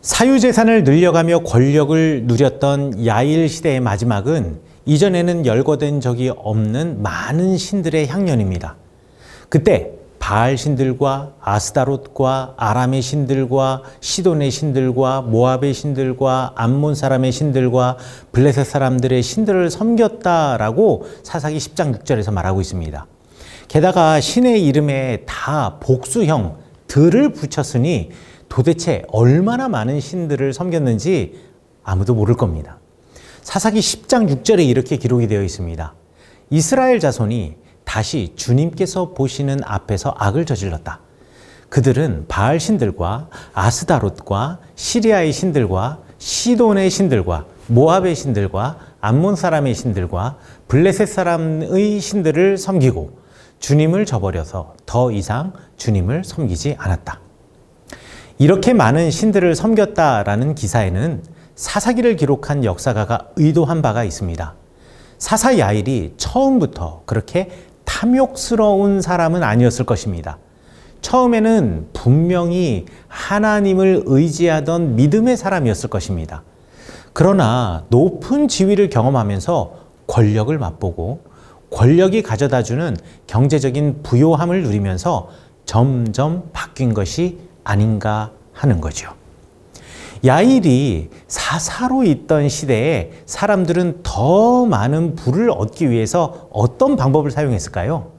사유재산을 늘려가며 권력을 누렸던 야일 시대의 마지막은 이전에는 열거된 적이 없는 많은 신들의 향연입니다. 그때 바알 신들과 아스다롯과 아람의 신들과 시돈의 신들과 모압의 신들과 암몬 사람의 신들과 블레셋 사람들의 신들을 섬겼다라고 사사기 10장 6절에서 말하고 있습니다. 게다가 신의 이름에 다 복수형 들을 붙였으니 도대체 얼마나 많은 신들을 섬겼는지 아무도 모를 겁니다. 사사기 10장 6절에 이렇게 기록이 되어 있습니다. 이스라엘 자손이 다시 주님께서 보시는 앞에서 악을 저질렀다. 그들은 바알 신들과 아스다롯과 시리아의 신들과 시돈의 신들과 모압의 신들과 암몬 사람의 신들과 블레셋 사람의 신들을 섬기고 주님을 저버려서 더 이상 주님을 섬기지 않았다. 이렇게 많은 신들을 섬겼다라는 기사에는 사사기를 기록한 역사가가 의도한 바가 있습니다. 사사 야일이 처음부터 그렇게 탐욕스러운 사람은 아니었을 것입니다. 처음에는 분명히 하나님을 의지하던 믿음의 사람이었을 것입니다. 그러나 높은 지위를 경험하면서 권력을 맛보고 권력이 가져다주는 경제적인 부요함을 누리면서 점점 바뀐 것이 아닌가 하는 거죠. 야일이 사사로 있던 시대에 사람들은 더 많은 부를 얻기 위해서 어떤 방법을 사용했을까요?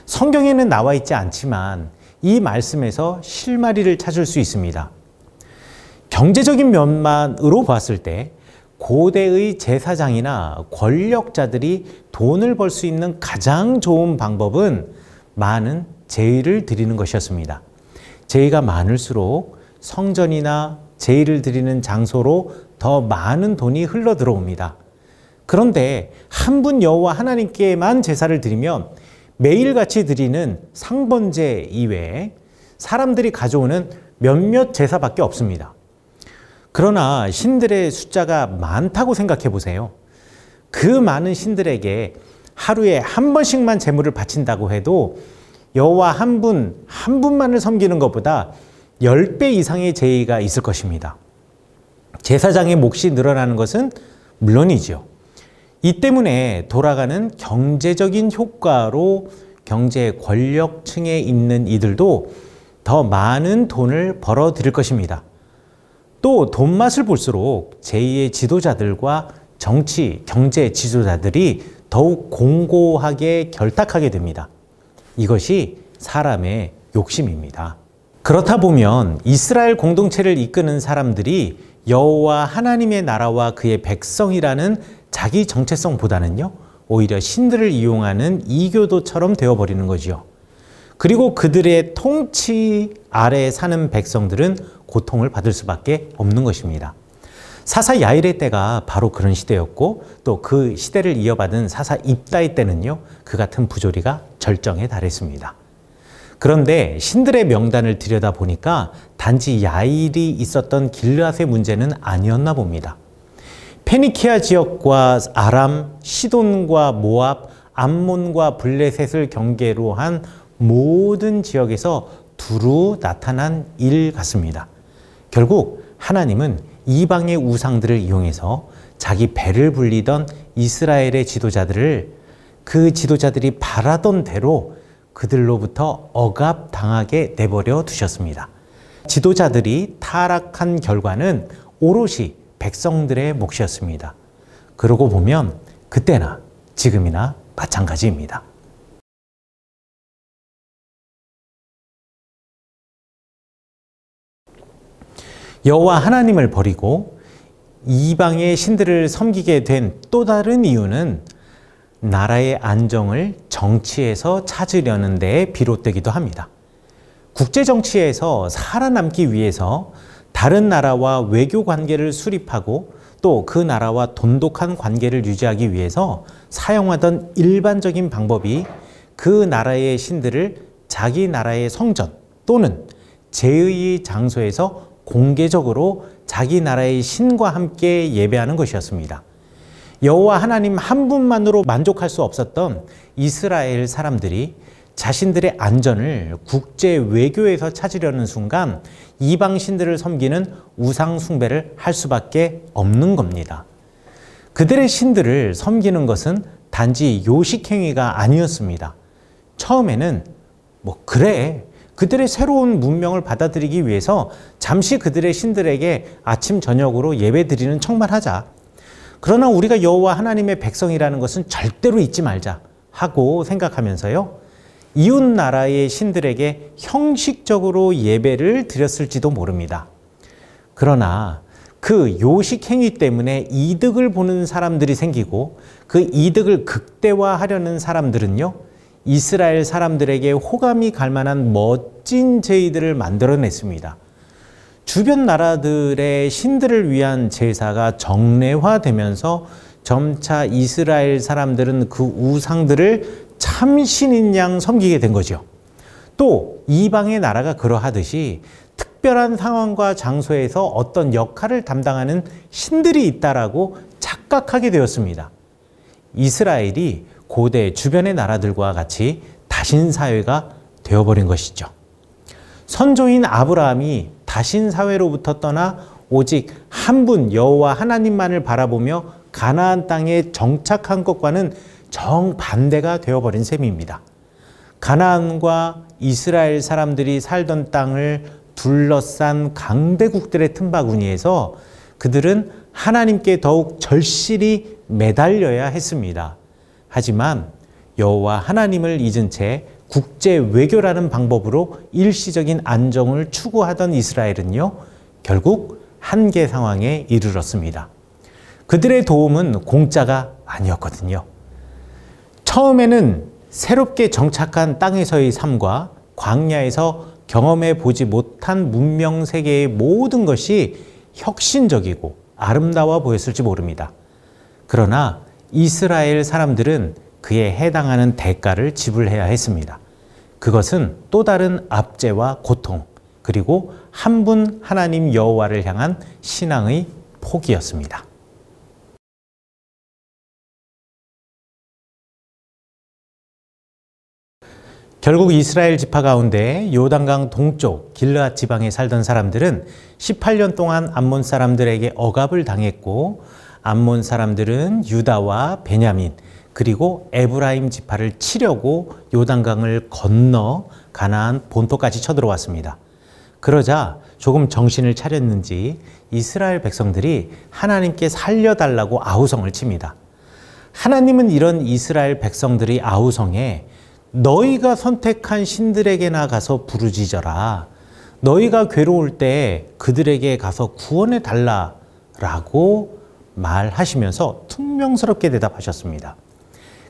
성경에는 나와 있지 않지만 이 말씀에서 실마리를 찾을 수 있습니다. 경제적인 면만으로 봤을 때 고대의 제사장이나 권력자들이 돈을 벌 수 있는 가장 좋은 방법은 많은 제의를 드리는 것이었습니다. 제의가 많을수록 성전이나 제의를 드리는 장소로 더 많은 돈이 흘러 들어옵니다. 그런데 한 분 여호와 하나님께만 제사를 드리면 매일같이 드리는 상번제 이외에 사람들이 가져오는 몇몇 제사밖에 없습니다. 그러나 신들의 숫자가 많다고 생각해 보세요. 그 많은 신들에게 하루에 한 번씩만 제물을 바친다고 해도 여호와 한 분만을 섬기는 것보다 10배 이상의 제의가 있을 것입니다. 제사장의 몫이 늘어나는 것은 물론이죠. 이 때문에 돌아가는 경제적인 효과로 경제 권력층에 있는 이들도 더 많은 돈을 벌어 들일 것입니다. 또 돈맛을 볼수록 제2의 지도자들과 정치, 경제 지도자들이 더욱 공고하게 결탁하게 됩니다. 이것이 사람의 욕심입니다. 그렇다 보면 이스라엘 공동체를 이끄는 사람들이 여호와 하나님의 나라와 그의 백성이라는 자기 정체성보다는요, 오히려 신들을 이용하는 이교도처럼 되어버리는 거죠. 그리고 그들의 통치 아래 사는 백성들은 고통을 받을 수밖에 없는 것입니다. 사사 야일의 때가 바로 그런 시대였고 또 그 시대를 이어받은 사사 입다의 때는요, 그 같은 부조리가 절정에 달했습니다. 그런데 신들의 명단을 들여다보니까 단지 야일이 있었던 길르앗의 문제는 아니었나 봅니다. 페니키아 지역과 아람, 시돈과 모압, 암몬과 블레셋을 경계로 한 모든 지역에서 두루 나타난 일 같습니다. 결국 하나님은 이방의 우상들을 이용해서 자기 배를 불리던 이스라엘의 지도자들을 그 지도자들이 바라던 대로 그들로부터 억압당하게 내버려 두셨습니다. 지도자들이 타락한 결과는 오롯이 백성들의 몫이었습니다. 그러고 보면 그때나 지금이나 마찬가지입니다. 여호와 하나님을 버리고 이방의 신들을 섬기게 된 또 다른 이유는 나라의 안정을 정치에서 찾으려는 데에 비롯되기도 합니다. 국제정치에서 살아남기 위해서 다른 나라와 외교 관계를 수립하고 또 그 나라와 돈독한 관계를 유지하기 위해서 사용하던 일반적인 방법이 그 나라의 신들을 자기 나라의 성전 또는 제의의 장소에서 공개적으로 자기 나라의 신과 함께 예배하는 것이었습니다. 여호와 하나님 한 분만으로 만족할 수 없었던 이스라엘 사람들이 자신들의 안전을 국제 외교에서 찾으려는 순간 이방 신들을 섬기는 우상 숭배를 할 수밖에 없는 겁니다. 그들의 신들을 섬기는 것은 단지 요식행위가 아니었습니다. 처음에는 그래, 그들의 새로운 문명을 받아들이기 위해서 잠시 그들의 신들에게 아침 저녁으로 예배드리는 척만 하자. 그러나 우리가 여호와 하나님의 백성이라는 것은 절대로 잊지 말자 하고 생각하면서요, 이웃 나라의 신들에게 형식적으로 예배를 드렸을지도 모릅니다. 그러나 그 요식 행위 때문에 이득을 보는 사람들이 생기고 그 이득을 극대화하려는 사람들은요, 이스라엘 사람들에게 호감이 갈 만한 멋진 제의들을 만들어냈습니다. 주변 나라들의 신들을 위한 제사가 정례화되면서 점차 이스라엘 사람들은 그 우상들을 참신인 양 섬기게 된 거죠. 또 이방의 나라가 그러하듯이 특별한 상황과 장소에서 어떤 역할을 담당하는 신들이 있다라고 착각하게 되었습니다. 이스라엘이 고대 주변의 나라들과 같이 다신사회가 되어버린 것이죠. 선조인 아브라함이 다신사회로부터 떠나 오직 한 분 여호와 하나님만을 바라보며 가나안 땅에 정착한 것과는 정반대가 되어버린 셈입니다. 가나안과 이스라엘 사람들이 살던 땅을 둘러싼 강대국들의 틈바구니에서 그들은 하나님께 더욱 절실히 매달려야 했습니다. 하지만 여호와 하나님을 잊은 채 국제 외교라는 방법으로 일시적인 안정을 추구하던 이스라엘은요, 결국 한계 상황에 이르렀습니다. 그들의 도움은 공짜가 아니었거든요. 처음에는 새롭게 정착한 땅에서의 삶과 광야에서 경험해 보지 못한 문명 세계의 모든 것이 혁신적이고 아름다워 보였을지 모릅니다. 그러나 이스라엘 사람들은 그에 해당하는 대가를 지불해야 했습니다. 그것은 또 다른 압제와 고통, 그리고 한 분 하나님 여호와를 향한 신앙의 포기였습니다. 결국 이스라엘 지파 가운데 요단강 동쪽 길르앗 지방에 살던 사람들은 18년 동안 암몬 사람들에게 억압을 당했고, 암몬 사람들은 유다와 베냐민 그리고 에브라임 지파를 치려고 요단강을 건너 가나안 본토까지 쳐들어왔습니다. 그러자 조금 정신을 차렸는지 이스라엘 백성들이 하나님께 살려달라고 아우성을 칩니다. 하나님은 이런 이스라엘 백성들의 아우성에 너희가 선택한 신들에게나 가서 부르짖어라. 너희가 괴로울 때 그들에게 가서 구원해 달라라고 말하시면서 퉁명스럽게 대답하셨습니다.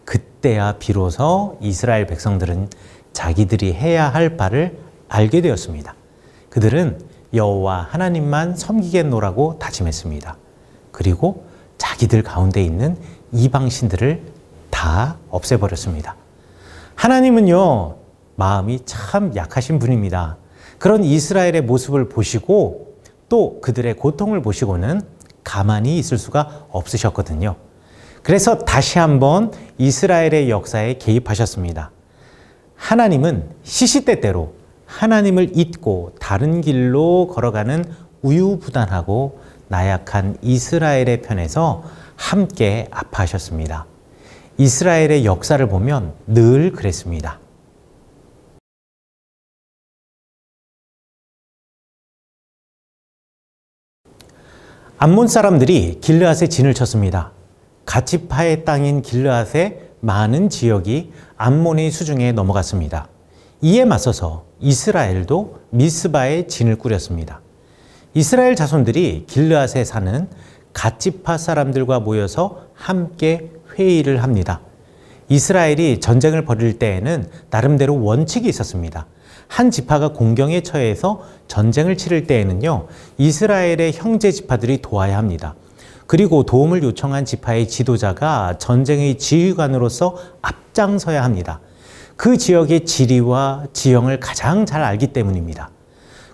그때야 비로소 이스라엘 백성들은 자기들이 해야 할 바를 알게 되었습니다. 그들은 여호와 하나님만 섬기겠노라고 다짐했습니다. 그리고 자기들 가운데 있는 이방 신들을 다 없애버렸습니다. 하나님은요, 마음이 참 약하신 분입니다. 그런 이스라엘의 모습을 보시고 또 그들의 고통을 보시고는 가만히 있을 수가 없으셨거든요. 그래서 다시 한번 이스라엘의 역사에 개입하셨습니다. 하나님은 시시때때로 하나님을 잊고 다른 길로 걸어가는 우유부단하고 나약한 이스라엘의 편에서 함께 아파하셨습니다. 이스라엘의 역사를 보면 늘 그랬습니다. 암몬 사람들이 길르앗에 진을 쳤습니다. 갓지파의 땅인 길르앗의 많은 지역이 암몬의 수중에 넘어갔습니다. 이에 맞서서 이스라엘도 미스바에 진을 꾸렸습니다. 이스라엘 자손들이 길르앗에 사는 갓지파 사람들과 모여서 함께 회의를 합니다. 이스라엘이 전쟁을 벌일 때에는 나름대로 원칙이 있었습니다. 한 지파가 공경에 처해서 전쟁을 치를 때에는요, 이스라엘의 형제 지파들이 도와야 합니다. 그리고 도움을 요청한 지파의 지도자가 전쟁의 지휘관으로서 앞장서야 합니다. 그 지역의 지리와 지형을 가장 잘 알기 때문입니다.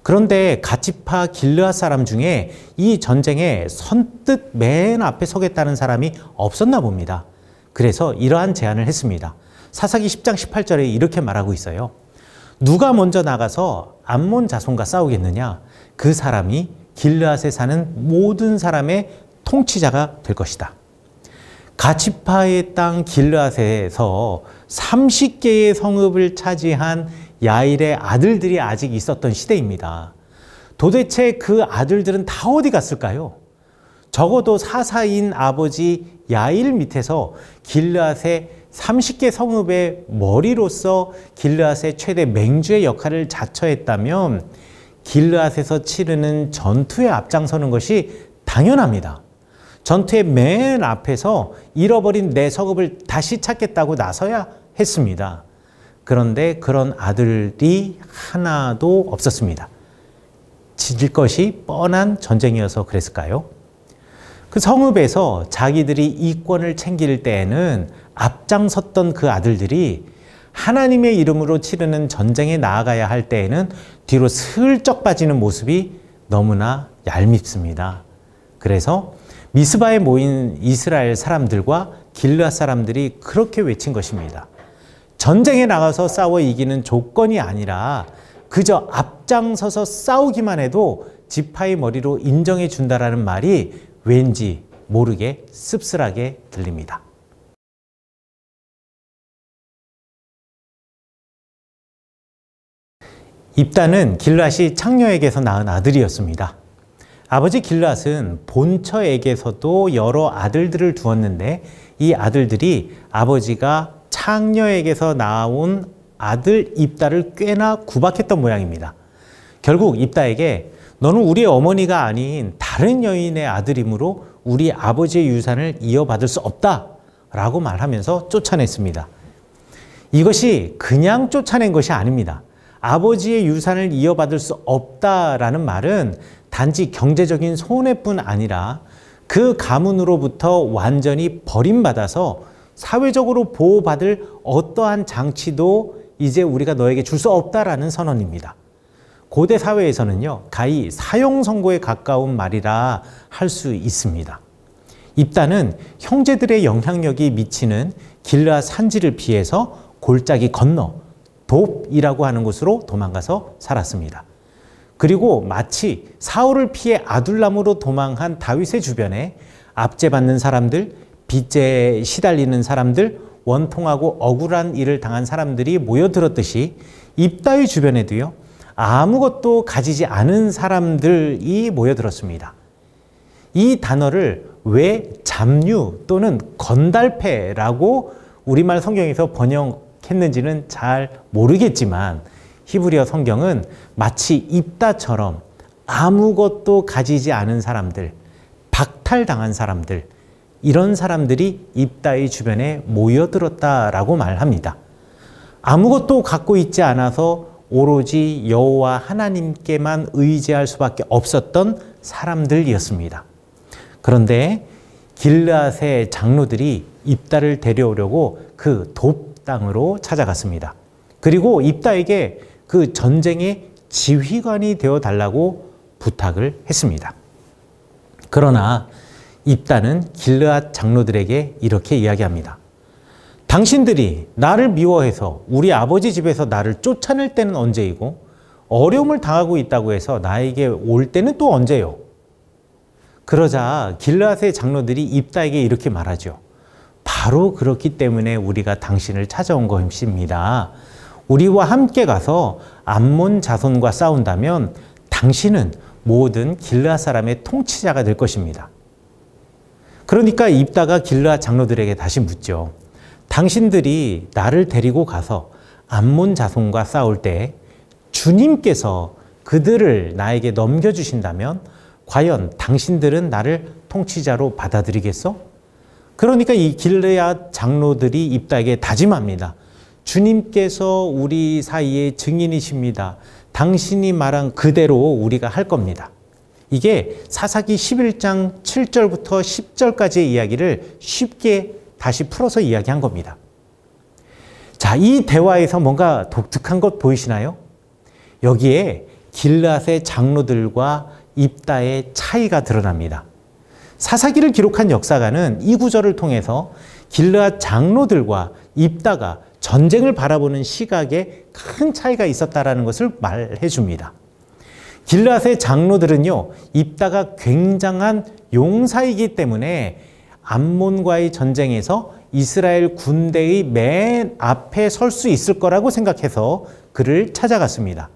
그런데 갓지파 길르앗 사람 중에 이 전쟁에 선뜻 맨 앞에 서겠다는 사람이 없었나 봅니다. 그래서 이러한 제안을 했습니다. 사사기 10장 18절에 이렇게 말하고 있어요. 누가 먼저 나가서 암몬 자손과 싸우겠느냐? 그 사람이 길르앗에 사는 모든 사람의 통치자가 될 것이다. 가치파의 땅 길르앗에서 30개의 성읍을 차지한 야일의 아들들이 아직 있었던 시대입니다. 도대체 그 아들들은 다 어디 갔을까요? 적어도 사사인 아버지 야일 밑에서 길르앗의 30개 성읍의 머리로서 길르앗의 최대 맹주의 역할을 자처했다면 길르앗에서 치르는 전투에 앞장서는 것이 당연합니다. 전투의 맨 앞에서 잃어버린 내 성읍을 다시 찾겠다고 나서야 했습니다. 그런데 그런 아들이 하나도 없었습니다. 질 것이 뻔한 전쟁이어서 그랬을까요? 그 성읍에서 자기들이 이권을 챙길 때에는 앞장섰던 그 아들들이 하나님의 이름으로 치르는 전쟁에 나아가야 할 때에는 뒤로 슬쩍 빠지는 모습이 너무나 얄밉습니다. 그래서 미스바에 모인 이스라엘 사람들과 길르앗 사람들이 그렇게 외친 것입니다. 전쟁에 나가서 싸워 이기는 조건이 아니라 그저 앞장서서 싸우기만 해도 지파의 머리로 인정해 준다라는 말이 왠지 모르게 씁쓸하게 들립니다. 입다는 길르앗이 창녀에게서 낳은 아들이었습니다. 아버지 길르앗은 본처에게서도 여러 아들들을 두었는데 이 아들들이 아버지가 창녀에게서 낳은 아들 입다를 꽤나 구박했던 모양입니다. 결국 입다에게 너는 우리 어머니가 아닌 다른 여인의 아들이므로 우리 아버지의 유산을 이어받을 수 없다 라고 말하면서 쫓아냈습니다. 이것이 그냥 쫓아낸 것이 아닙니다. 아버지의 유산을 이어받을 수 없다라는 말은 단지 경제적인 손해뿐 아니라 그 가문으로부터 완전히 버림받아서 사회적으로 보호받을 어떠한 장치도 이제 우리가 너에게 줄 수 없다라는 선언입니다. 고대 사회에서는요, 가히 사형 선고에 가까운 말이라 할 수 있습니다. 입다는 형제들의 영향력이 미치는 길르앗 산지를 피해서 골짜기 건너 돕이라고 하는 곳으로 도망가서 살았습니다. 그리고 마치 사울을 피해 아둘람으로 도망한 다윗의 주변에 압제받는 사람들, 빚에 시달리는 사람들, 원통하고 억울한 일을 당한 사람들이 모여들었듯이 입다의 주변에도요, 아무것도 가지지 않은 사람들이 모여들었습니다. 이 단어를 왜 잡류 또는 건달패라고 우리말 성경에서 번역했는지는 잘 모르겠지만 히브리어 성경은 마치 입다처럼 아무것도 가지지 않은 사람들, 박탈당한 사람들, 이런 사람들이 입다의 주변에 모여들었다라고 말합니다. 아무것도 갖고 있지 않아서 오로지 여호와 하나님께만 의지할 수밖에 없었던 사람들이었습니다. 그런데 길르앗의 장로들이 입다를 데려오려고 그 돕 땅으로 찾아갔습니다. 그리고 입다에게 그 전쟁의 지휘관이 되어 달라고 부탁을 했습니다. 그러나 입다는 길르앗 장로들에게 이렇게 이야기합니다. 당신들이 나를 미워해서 우리 아버지 집에서 나를 쫓아낼 때는 언제이고 어려움을 당하고 있다고 해서 나에게 올 때는 또 언제요? 그러자 길르앗의 장로들이 입다에게 이렇게 말하죠. 바로 그렇기 때문에 우리가 당신을 찾아온 것입니다. 우리와 함께 가서 암몬 자손과 싸운다면 당신은 모든 길르앗 사람의 통치자가 될 것입니다. 그러니까 입다가 길르앗 장로들에게 다시 묻죠. 당신들이 나를 데리고 가서 암몬 자손과 싸울 때 주님께서 그들을 나에게 넘겨주신다면 과연 당신들은 나를 통치자로 받아들이겠어? 그러니까 이 길르앗 장로들이 입다에게 다짐합니다. 주님께서 우리 사이의 증인이십니다. 당신이 말한 그대로 우리가 할 겁니다. 이게 사사기 11장 7절부터 10절까지의 이야기를 쉽게 다시 풀어서 이야기한 겁니다. 자, 이 대화에서 뭔가 독특한 것 보이시나요? 여기에 길르앗의 장로들과 입다의 차이가 드러납니다. 사사기를 기록한 역사가는 이 구절을 통해서 길르앗 장로들과 입다가 전쟁을 바라보는 시각에 큰 차이가 있었다라는 것을 말해 줍니다. 길르앗의 장로들은요, 입다가 굉장한 용사이기 때문에 암몬과의 전쟁에서 이스라엘 군대의 맨 앞에 설 수 있을 거라고 생각해서 그를 찾아갔습니다.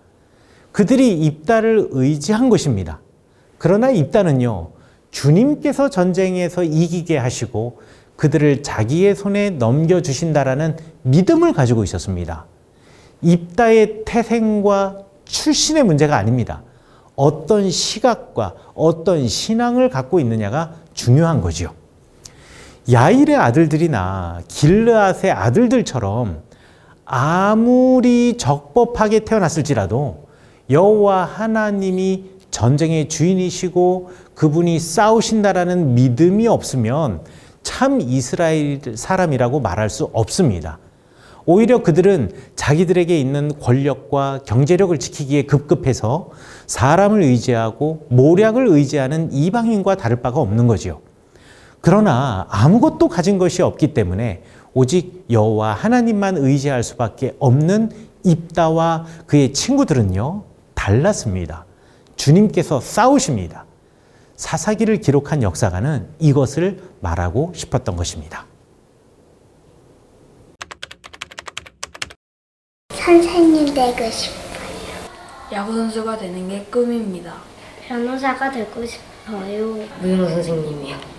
그들이 입다를 의지한 것입니다. 그러나 입다는요, 주님께서 전쟁에서 이기게 하시고 그들을 자기의 손에 넘겨주신다라는 믿음을 가지고 있었습니다. 입다의 태생과 출신의 문제가 아닙니다. 어떤 시각과 어떤 신앙을 갖고 있느냐가 중요한 거지요. 야일의 아들들이나 길르앗의 아들들처럼 아무리 적법하게 태어났을지라도 여호와 하나님이 전쟁의 주인이시고 그분이 싸우신다라는 믿음이 없으면 참 이스라엘 사람이라고 말할 수 없습니다. 오히려 그들은 자기들에게 있는 권력과 경제력을 지키기에 급급해서 사람을 의지하고 모략을 의지하는 이방인과 다를 바가 없는 거지요. 그러나 아무것도 가진 것이 없기 때문에 오직 여호와 하나님만 의지할 수밖에 없는 입다와 그의 친구들은요, 달랐습니다. 주님께서 싸우십니다. 사사기를 기록한 역사가는 이것을 말하고 싶었던 것입니다. 선생님 되고 싶어요. 야구선수가 되는 게 꿈입니다. 변호사가 되고 싶어요. 무용 선생님이요.